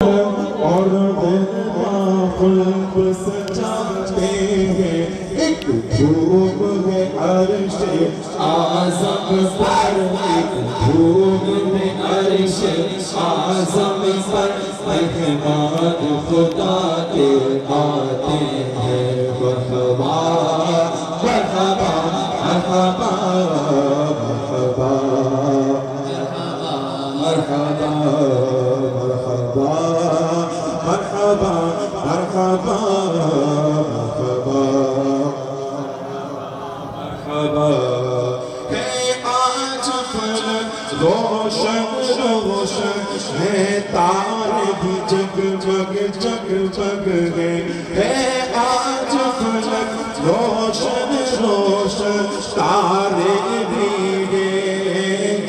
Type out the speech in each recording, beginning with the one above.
اور خلق سجاتے ہیں ایک دھوم ہے عرش اعظم پر ایک دھوم ہے عرش اعظم پر مہمان خدا کے آتے ہیں مرحبا مرحبا مرحبا مرحبا مرحبا مرحبا مرحبا مرحبا مرحبا مرحبا ہے آج فلک روشن روشن ہے تارے بھی جگمگ جگمگ ہے آج فلک روشن روشن تارے بھی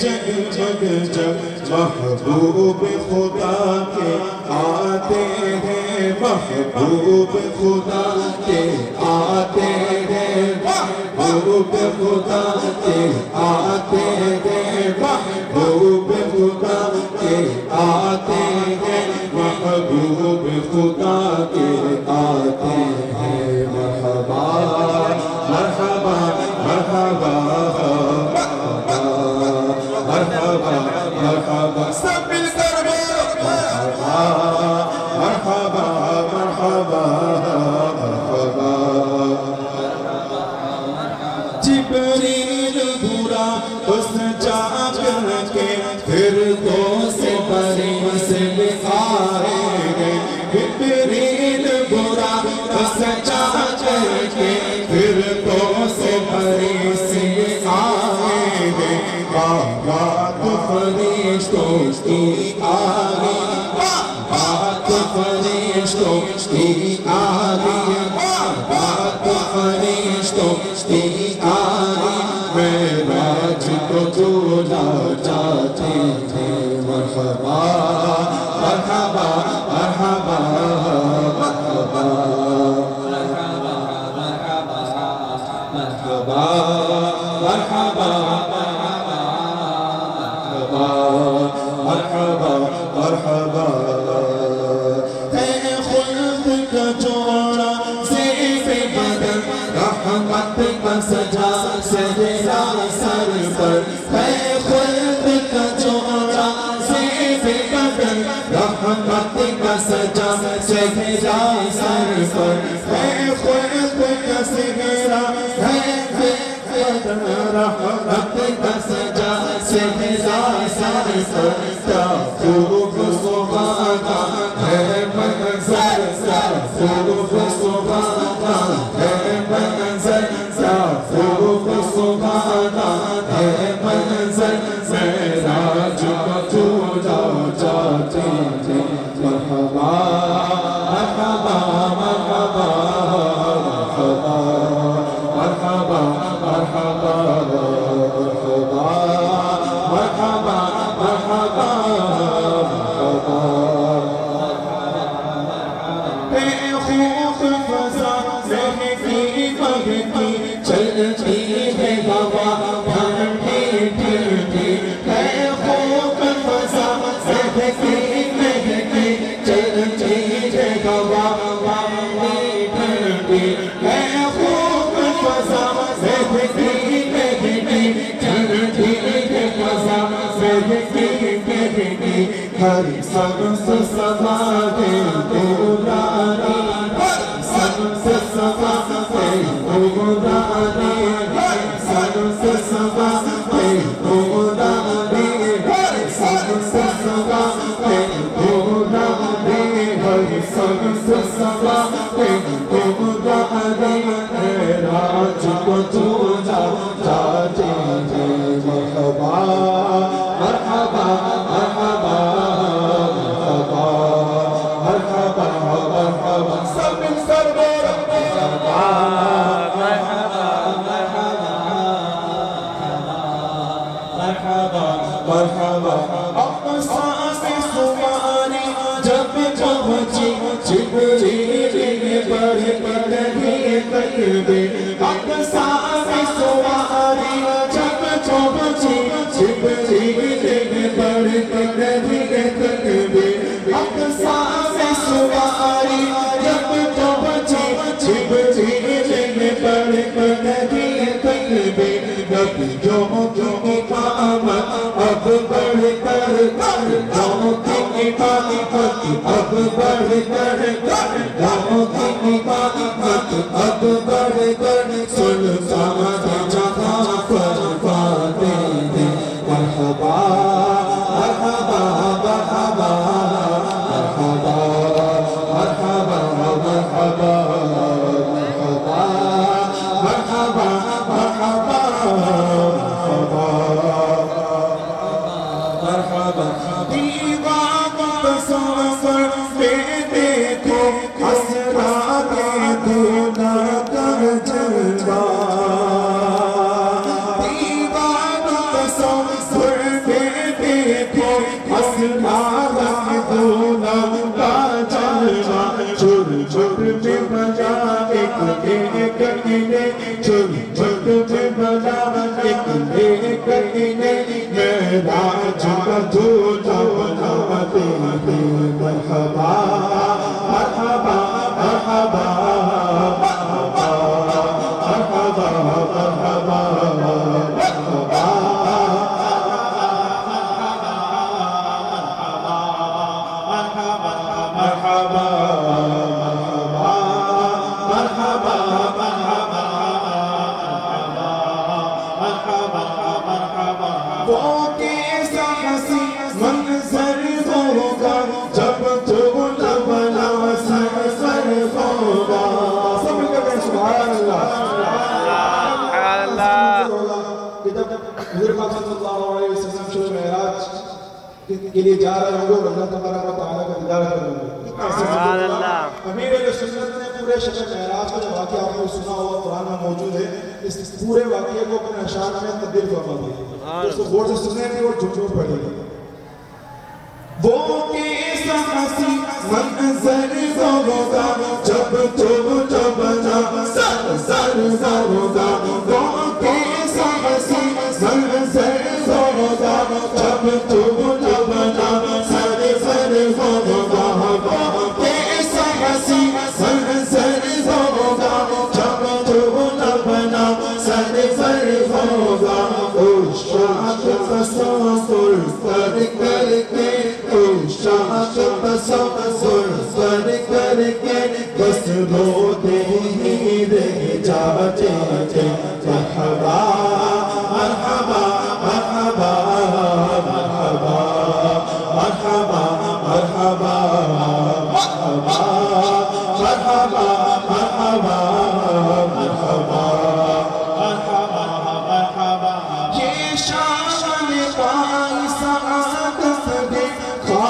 جگ جگ جگ محبوب خدا کے آتے ہیں محبوب خدا کے آتے ہیں محبوب خدا کے آتے ہیں محبوب خدا کے آتے ہیں محبوب خدا کے آتے ہیں مرحبا مرحبا مرحبا مرحبا مرحبا سب مل کر مرحبا مرحبا مرحبا مرحبا جبریل برا اس جا کر کے پھر دو سے بری سے آئے گے جبریل برا اس جا کر کے پھر دو سے بری سے آئے گے بات فرشتوں کی آلی بات فرشتوں کی آلی بات فرشتوں کی آلی معراج کو جھولا جاتے تھے مرحبا مرحبا مرحبا مرحبا مرحبا مرحبا مرحبا مرحبا مرحبا ہے خلق کا جوڑا زیب بدن رحمت کا سجا سہرا سر پر ہے خلق کا جوڑا زیب بدن رحمت کا سجا سہرا سر پر ہے خلق کا سہرا ہے رحمت کا سجا سہرا سر پر کیا خوب سبحانہ ہے منظر کیا خوب سبحانہ ہے منظر کیا خوب سبحانہ ہے منظر معراج کو جھولا جاتے تھے مرحبا مرحبا مرحبا مرحبا مرحبا مرحبا مرحبا مرحبا مرحبا مرحبا بے خوف فضا مہکی مہکی چلتی ہے ہوا ٹھنڈی ٹھنڈی بے خوف فضا مہکی مہکی چلتی ہے ہوا ٹھنڈی ٹھنڈی بے خوف فضا مہکی مہکی چلتی ہے فضا مہکی مہکی ہر سبز سبا دے دورانی ہر سبز سبا دے دورانی ہر سبز سبا دے دورانی ہر سبز سبا دے دورانی ہر سبز سبا دے دورانی معراج کو جھولا جاتے تھے مرحبا مرحبا مرحبا مرحبا مرحبا مرحبا سب مل کر مرحبا مرحبا مرحبا مرحبا اقصاص سواری جب پہنچی جبریل نے بڑھ پڑھی تکبیر اقصاص سواری جب پہنچی جبریل نے بڑھ پڑھی تکبیر میں سواری جب پہنچی جبریل نے پڑھ کر لگی تکبیر نبیوں کی امامت اب بڑھ کر گھروں کی عبادت اب بڑھ کر گھروں کی عبادت اب بڑھ کر سلطان جہاں فرماتے ہیں مرحبا مرحبا مرحبا مرحبا مرحبا مرحبا مرحبا مرحبا مرحبا دیوان تصور میں دیکھو حسرات دونا کا جلوہ دیوان تصور میں دیکھو حسرات دونا کا جلوہ چھر چھر میں بجا ایک ایک انہیں چھر چھر میں بجا ایک انہیں میراج کا دھولا بناتے ہیں مرحبا مرحبا مرحبا مرحبا مرحبا وہ کیسا حسین منظر ہوگا جب تو لبنا سر ہوگا سب مل کر کہیں سبحان اللہ سبحان اللہ کہ جب حضور پاک صلی اللہ علیہ وسلم شب معراج کے لیے جا رہے ہوں گے اور اللہ تبارک و تعالیٰ کا دیدار کریں گے سبحان اللہ امیر علیہ سنت نے پورے شب معراج کا جو واقعہ آپ نے سنا ہوا قرآن میں موجود ہے اس پورے واقعے کو اپنے اشعار میں تبدیل فرما دیا اس کو غور سے سنیں گے اور جھوٹ جھوٹ پڑھیں گے وہ کیسا حسین منظر ہوگا جب تو لبنا سر ہوگا وہ کیسا حسین منظر ہوگا جب تو لبنا سر ہوگا وہ کیسا حسین منظر ہوگا جب تو لبنا سر ہوگا شاعت تصور کر کر کے شاعت تصور کر کر کے بس روتے ہی رہ جاتے تھے مرحبا مرحبا مرحبا مرحبا مرحبا مرحبا مرحبا مرحبا مرحبا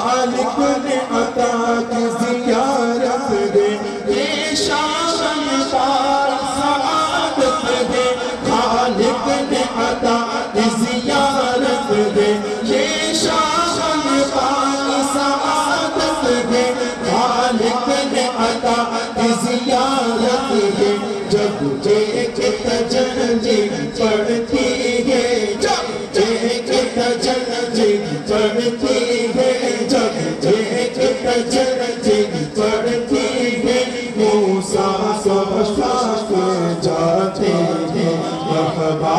خالق نے عطا کی زیارت دے یہ شان پاک سعادت دے خالق نے عطا کی زیارت دے یہ شان پاک سعادت دے خالق نے عطا کی زیارت دے جب ایک تجلی پڑھتی ہے جب ایک تجلی پڑھتی ہے تجلی پڑھتی ہے موسیٰ سبحا کے جاتے ہیں مرحبا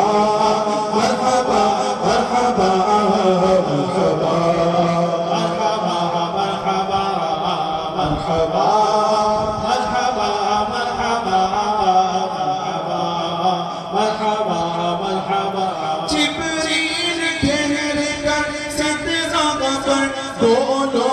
مرحبا مرحبا مرحبا مرحبا مرحبا مرحبا مرحبا مرحبا مرحبا مرحبا جبریل ٹھہر کر سدرہ پر دونوں